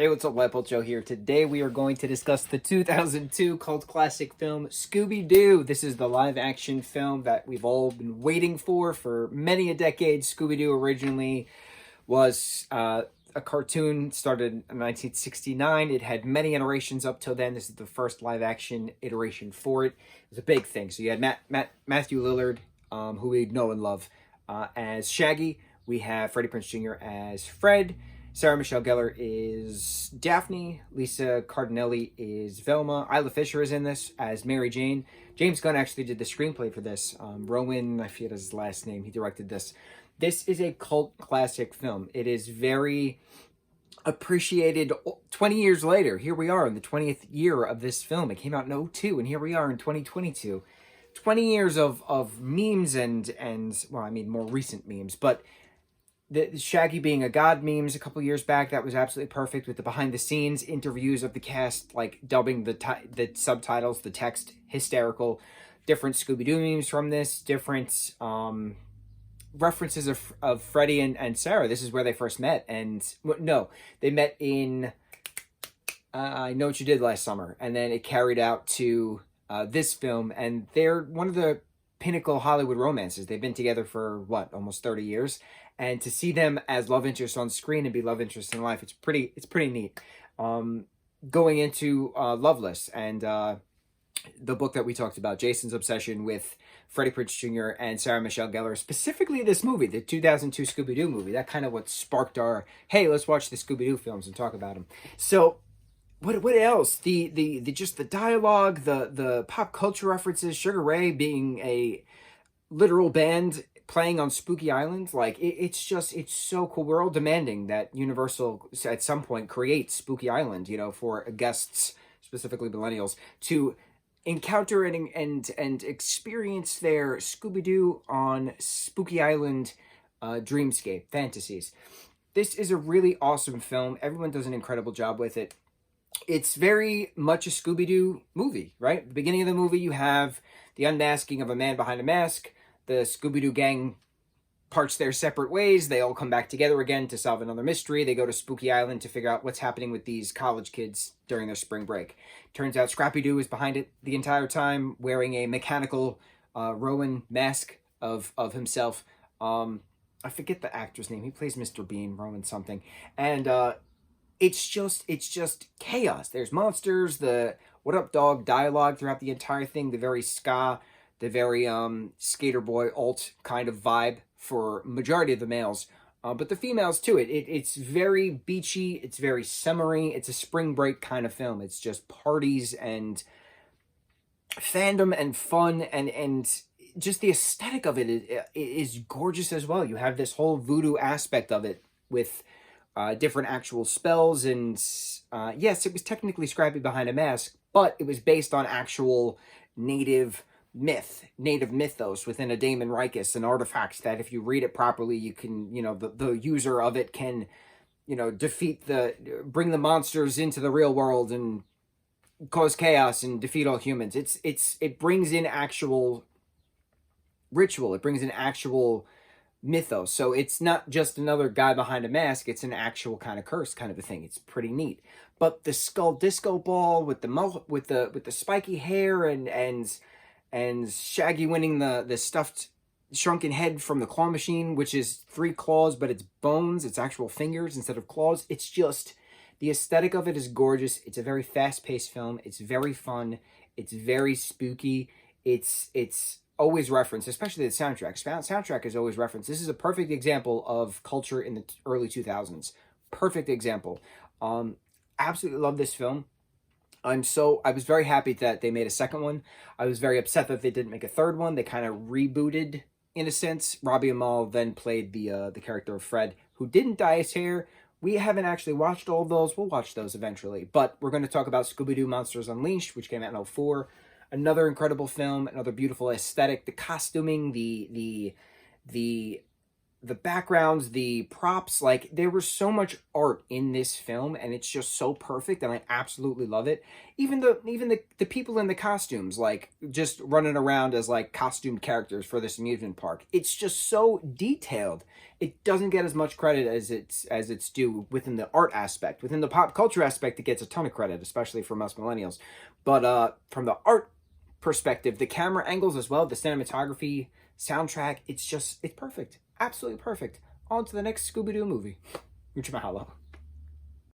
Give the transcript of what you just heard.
Hey, what's up, lightboltjoe here. Today we are going to discuss the 2002 cult classic film Scooby-Doo. This is the live-action film that we've all been waiting for many a decade. Scooby-Doo originally was a cartoon, started in 1969. It had many iterations up till then. This is the first live-action iteration for it. It was a big thing. So you had Matthew Lillard, who we know and love, as Shaggy. We have Freddie Prinze Jr. as Fred. Sarah Michelle Gellar is Daphne. Lisa Cardinelli is Velma. Isla Fisher is in this as Mary Jane. James Gunn actually did the screenplay for this. Rowan, I forget his last name, he directed this. This is a cult classic film. It is very appreciated 20 years later. Here we are in the 20th year of this film. It came out in 2002, and here we are in 2022. 20 years of memes and well, I mean, more recent memes, but the Shaggy being a god memes a couple years back, that was absolutely perfect with the behind-the-scenes interviews of the cast, like dubbing the subtitles, the text, hysterical. Different Scooby-Doo memes from this, different references of Freddie and Sarah. This is where they first met, and no, they met in I Know What You Did Last Summer, and then it carried out to this film, and they're one of the pinnacle Hollywood romances. They've been together for, what, almost 30 years? And to see them as love interests on screen and be love interests in life, it's pretty neat. Going into Loveless and the book that we talked about, Jason's obsession with Freddie Prinze Jr. and Sarah Michelle Gellar, specifically this movie, the 2002 Scooby-Doo movie, that kind of what sparked our, hey, let's watch the Scooby-Doo films and talk about them. So what else? The just the dialogue, the pop culture references, Sugar Ray being a literal band playing on Spooky Island, like it's so cool. We're all demanding that Universal at some point create Spooky Island, for guests, specifically millennials, to encounter and experience their Scooby-Doo on Spooky Island dreamscape fantasies. This is a really awesome film. Everyone does an incredible job with it. It's very much a Scooby-Doo movie, right? At the beginning of the movie, you have the unmasking of a man behind a mask. The Scooby-Doo gang parts their separate ways. They all come back together again to solve another mystery. They go to Spooky Island to figure out what's happening with these college kids during their spring break. Turns out Scrappy-Doo is behind it the entire time, wearing a mechanical Rowan mask of himself. I forget the actor's name. He plays Mr. Bean, Rowan something. And it's just chaos. There's monsters, the what up dog dialogue throughout the entire thing, the very ska, the very skater boy alt kind of vibe for majority of the males, but the females too. It's very beachy, it's very summery, it's a spring break kind of film. It's just parties and fandom and fun, and just the aesthetic of it is gorgeous as well. You have this whole voodoo aspect of it with different actual spells, and yes, it was technically Scrappy behind a mask, but it was based on actual native mythos within a Daemon Ricus, an artifact that if you read it properly, you can, the user of it can, bring the monsters into the real world and cause chaos and defeat all humans. It brings in actual ritual. It brings in actual mythos. So it's not just another guy behind a mask. It's an actual kind of curse kind of a thing. It's pretty neat. But the skull disco ball with the spiky hair and Shaggy winning the stuffed shrunken head from the claw machine, which is 3 claws, but it's bones, it's actual fingers instead of claws. It's just, the aesthetic of it is gorgeous. It's a very fast-paced film. It's very fun. It's very spooky. It's always referenced, especially the soundtrack. Soundtrack is always referenced. This is a perfect example of culture in the early 2000s. Perfect example. Absolutely love this film. I was very happy that they made a second one. I was very upset that they didn't make a third one. They kind of rebooted, in a sense. Robbie Amell then played the character of Fred, who didn't dye his hair. We haven't actually watched all of those. We'll watch those eventually. But we're going to talk about Scooby-Doo Monsters Unleashed, which came out in 2004. Another incredible film, another beautiful aesthetic. The costuming, the the backgrounds, the props, like there was so much art in this film, and it's just so perfect, and I absolutely love it. Even the people in the costumes, like just running around as like costumed characters for this amusement park, it's just so detailed. It doesn't get as much credit as it's due within the art aspect. Within the pop culture aspect, it gets a ton of credit, especially from us millennials. But from the art perspective, the camera angles as well, the cinematography, soundtrack, it's perfect. Absolutely perfect. On to the next Scooby-Doo movie. Mucho mahalo.